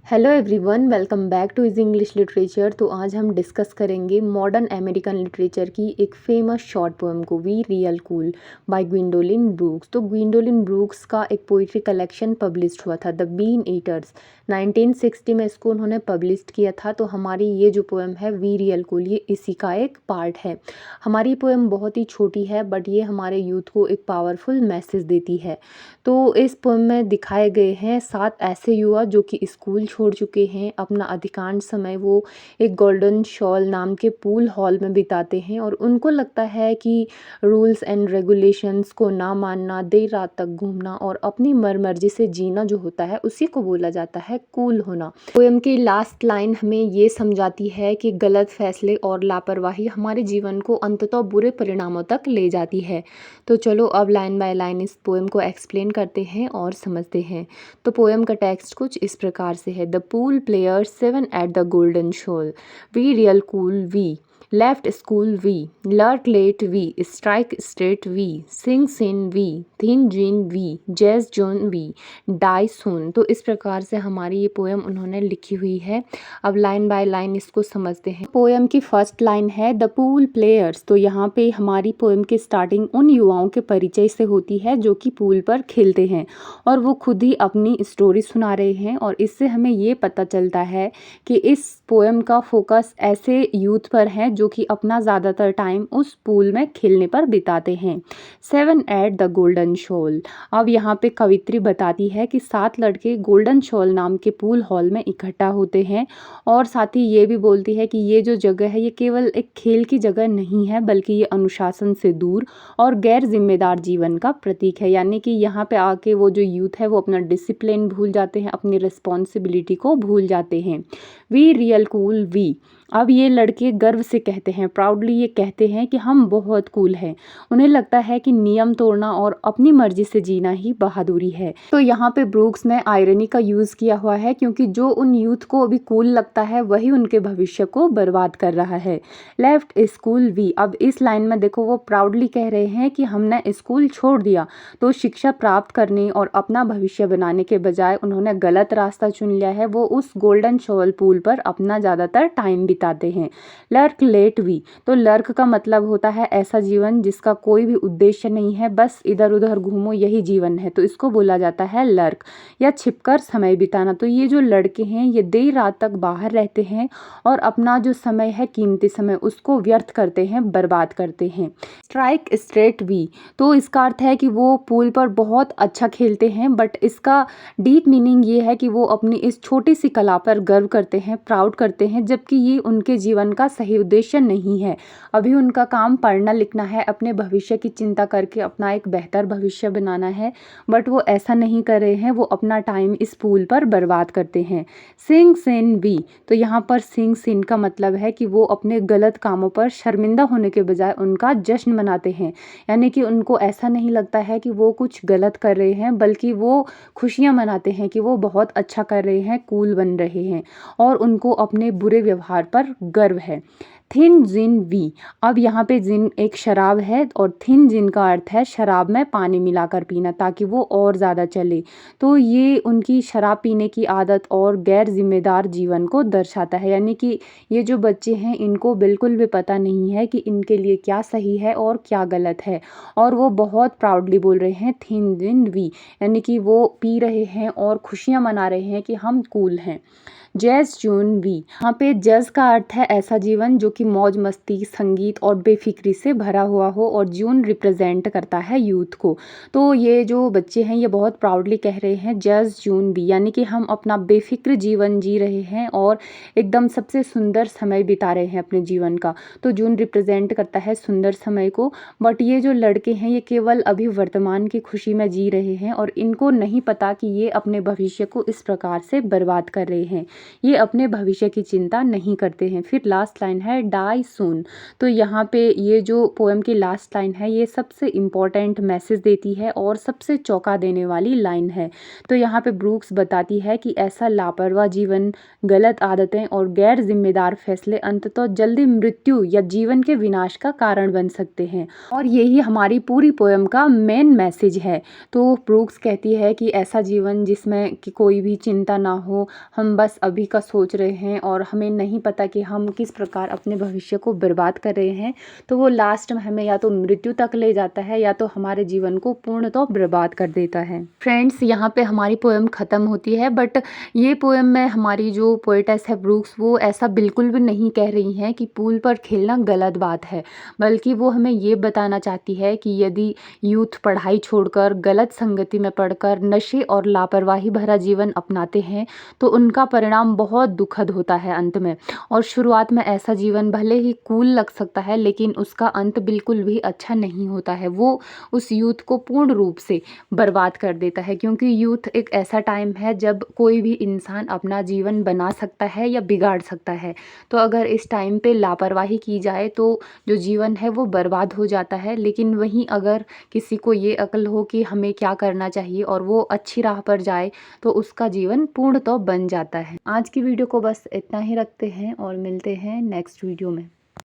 Hello everyone, welcome back two is English literature. तो आज हम डिस्कस करेंगे मॉडर्न अमेरिकन लिटरेचर की एक फेमस शॉर्ट पोएम को, we real cool by Gwendolyn Brooks. तो ग्विंडोलिन ब्रूक्स का एक पोइट्री कलेक्शन पब्लिश हुआ था, द बीन ईटर्स। 1960 में इसको उन्होंने पब्लिश किया था। तो हमारी ये जो पोएम है वी रियल कूल, ये इसी का एक पार्ट है। हमारी पोएम बहुत ही छोटी है बट ये हमारे यूथ को एक पावरफुल मैसेज देती है। तो इस पोएम में दिखाए गए हैं 7 ऐसे युवा जो कि स्कूल छोड़ चुके हैं। अपना अधिकांश समय वो एक गोल्डन शॉल नाम के पूल हॉल में बिताते हैं और उनको लगता है कि रूल्स एंड रेगुलेशंस को ना मानना, देर रात तक घूमना और अपनी मर्जी से जीना जो होता है उसी को बोला जाता है कूल होना। पोएम की लास्ट लाइन हमें ये समझाती है कि गलत फैसले और लापरवाही हमारे जीवन को अंततः बुरे परिणामों तक ले जाती है। तो चलो अब लाइन बाय लाइन इस पोएम को एक्सप्लेन करते हैं और समझते हैं। तो पोएम का टेक्स्ट कुछ इस प्रकार से है। The pool players 7 at the golden shovel, we real cool we, left school we, lurk late we, strike straight we, sing sin we, thin gin we, jazz June we, die soon. तो इस प्रकार से हमारी ये poem उन्होंने लिखी हुई है। अब लाइन बाय लाइन इसको समझते हैं। पोएम की फर्स्ट लाइन है द पूल प्लेयर्स। तो यहाँ पे हमारी पोएम की स्टार्टिंग उन युवाओं के परिचय से होती है जो कि पूल पर खेलते हैं और वो खुद ही अपनी स्टोरी सुना रहे हैं। और इससे हमें ये पता चलता है कि इस पोएम का फोकस ऐसे यूथ पर है जो कि अपना ज़्यादातर टाइम उस पूल में खेलने पर बिताते हैं। 7 एट द गोल्डन शोल। अब यहाँ पे कवित्री बताती है कि 7 लड़के गोल्डन शोल नाम के पूल हॉल में इकट्ठा होते हैं और साथ ही ये भी बोलती है कि ये जो जगह है ये केवल एक खेल की जगह नहीं है बल्कि ये अनुशासन से दूर और गैर जिम्मेदार जीवन का प्रतीक है। यानी कि यहाँ पे आके वो जो यूथ है वो अपना डिसिप्लिन भूल जाते हैं, अपनी रिस्पॉन्सिबिलिटी को भूल जाते हैं। We real cool we. अब ये लड़के गर्व से कहते हैं, प्राउडली ये कहते हैं कि हम बहुत कूल हैं। उन्हें लगता है कि नियम तोड़ना और अपनी मर्जी से जीना ही बहादुरी है। तो यहाँ पे ब्रूक्स ने आयरनी का यूज़ किया हुआ है क्योंकि जो उन यूथ को अभी कूल लगता है वही उनके भविष्य को बर्बाद कर रहा है। Left school we. अब इस लाइन में देखो वो प्राउडली कह रहे हैं कि हमने स्कूल छोड़ दिया। तो शिक्षा प्राप्त करने और अपना भविष्य बनाने के बजाय उन्होंने गलत रास्ता चुन लिया है। वो उस गोल्डन शॉल पूल पर अपना ज़्यादातर टाइम बिताते हैं। Lurk late we. तो लर्क का मतलब होता है ऐसा जीवन जिसका कोई भी उद्देश्य नहीं है, बस इधर उधर घूमो यही जीवन है। तो इसको बोला जाता है लर्क या छिपकर समय बिताना। तो ये जो लड़के हैं ये देर रात तक बाहर रहते हैं और अपना जो समय है, कीमती समय, उसको व्यर्थ करते हैं, बर्बाद करते हैं। Strike straight we. तो इसका अर्थ है कि वो पूल पर बहुत अच्छा खेलते हैं बट इसका डीप मीनिंग ये है कि वो अपनी इस छोटी सी कला पर गर्व करते हैं, प्राउड करते हैं, जबकि ये उनके जीवन का सही उद्देश्य नहीं है। अभी उनका काम पढ़ना लिखना है, अपने भविष्य की चिंता करके अपना एक बेहतर भविष्य बनाना है, बट वो ऐसा नहीं कर रहे हैं। वो अपना टाइम इस पूल पर बर्बाद करते हैं। सिंग सिन वी। तो यहाँ पर सिंग सिन का मतलब है कि वो अपने गलत कामों पर शर्मिंदा होने के बजाय उनका जश्न मनाते हैं। यानी कि उनको ऐसा नहीं लगता है कि वो कुछ गलत कर रहे हैं बल्कि वो खुशियाँ मनाते हैं कि वो बहुत अच्छा कर रहे हैं, कूल बन रहे हैं और उनको अपने बुरे व्यवहार पर गर्व है। Thin gin we. अब यहाँ पे जिन एक शराब है और थिन जिन का अर्थ है शराब में पानी मिलाकर पीना ताकि वो और ज़्यादा चले। तो ये उनकी शराब पीने की आदत और गैर जिम्मेदार जीवन को दर्शाता है। यानी कि ये जो बच्चे हैं इनको बिल्कुल भी पता नहीं है कि इनके लिए क्या सही है और क्या गलत है और वो बहुत प्राउडली बोल रहे हैं थिन जिन वी। यानी कि वो पी रहे हैं और खुशियाँ मना रहे हैं कि हम कूल हैं। Jazz June we. यहाँ पे जज का अर्थ है ऐसा जीवन जो कि मौज मस्ती, संगीत और बेफिक्री से भरा हुआ हो और जून रिप्रेजेंट करता है यूथ को। तो ये जो बच्चे हैं ये बहुत प्राउडली कह रहे हैं जज जून वी, यानी कि हम अपना बेफिक्र जीवन जी रहे हैं और एकदम सबसे सुंदर समय बिता रहे हैं अपने जीवन का। तो जून रिप्रेजेंट करता है सुंदर समय को, बट ये जो लड़के हैं ये केवल अभी वर्तमान की खुशी में जी रहे हैं और इनको नहीं पता कि ये अपने भविष्य को इस प्रकार से बर्बाद कर रहे हैं। ये अपने भविष्य की चिंता नहीं करते हैं। फिर लास्ट लाइन है डाई सून। तो यहाँ पे ये जो पोएम की लास्ट लाइन है ये सबसे इम्पॉर्टेंट मैसेज देती है और सबसे चौंका देने वाली लाइन है। तो यहाँ पे ब्रूक्स बताती है कि ऐसा लापरवाह जीवन, गलत आदतें और गैर जिम्मेदार फैसले अंततः जल्दी मृत्यु या जीवन के विनाश का कारण बन सकते हैं। और यही हमारी पूरी पोएम का मेन मैसेज है। तो ब्रूक्स कहती है कि ऐसा जीवन जिसमें कि कोई भी चिंता ना हो, हम बस अभी का सोच रहे हैं और हमें नहीं पता कि हम किस प्रकार अपने भविष्य को बर्बाद कर रहे हैं, तो वो लास्ट में हमें या तो मृत्यु तक ले जाता है या तो हमारे जीवन को पूर्णतः बर्बाद कर देता है। फ्रेंड्स, यहाँ पे हमारी पोएम ख़त्म होती है, बट ये पोएम में हमारी जो पोएटेस है ब्रूक्स, वो ऐसा बिल्कुल भी नहीं कह रही हैं कि पूल पर खेलना गलत बात है, बल्कि वो हमें ये बताना चाहती है कि यदि यूथ पढ़ाई छोड़कर गलत संगति में पड़कर नशे और लापरवाही भरा जीवन अपनाते हैं तो उनका परिणाम बहुत दुखद होता है अंत में। और शुरुआत में ऐसा जीवन भले ही कूल लग सकता है, लेकिन उसका अंत बिल्कुल भी अच्छा नहीं होता है। वो उस यूथ को पूर्ण रूप से बर्बाद कर देता है, क्योंकि यूथ एक ऐसा टाइम है जब कोई भी इंसान अपना जीवन बना सकता है या बिगाड़ सकता है। तो अगर इस टाइम पे लापरवाही की जाए तो जो जीवन है वो बर्बाद हो जाता है। लेकिन वहीं अगर किसी को ये अक्ल हो कि हमें क्या करना चाहिए और वो अच्छी राह पर जाए तो उसका जीवन पूर्णतः बन जाता है। आज की वीडियो को बस इतना ही रखते हैं और मिलते हैं नेक्स्ट वीडियो में।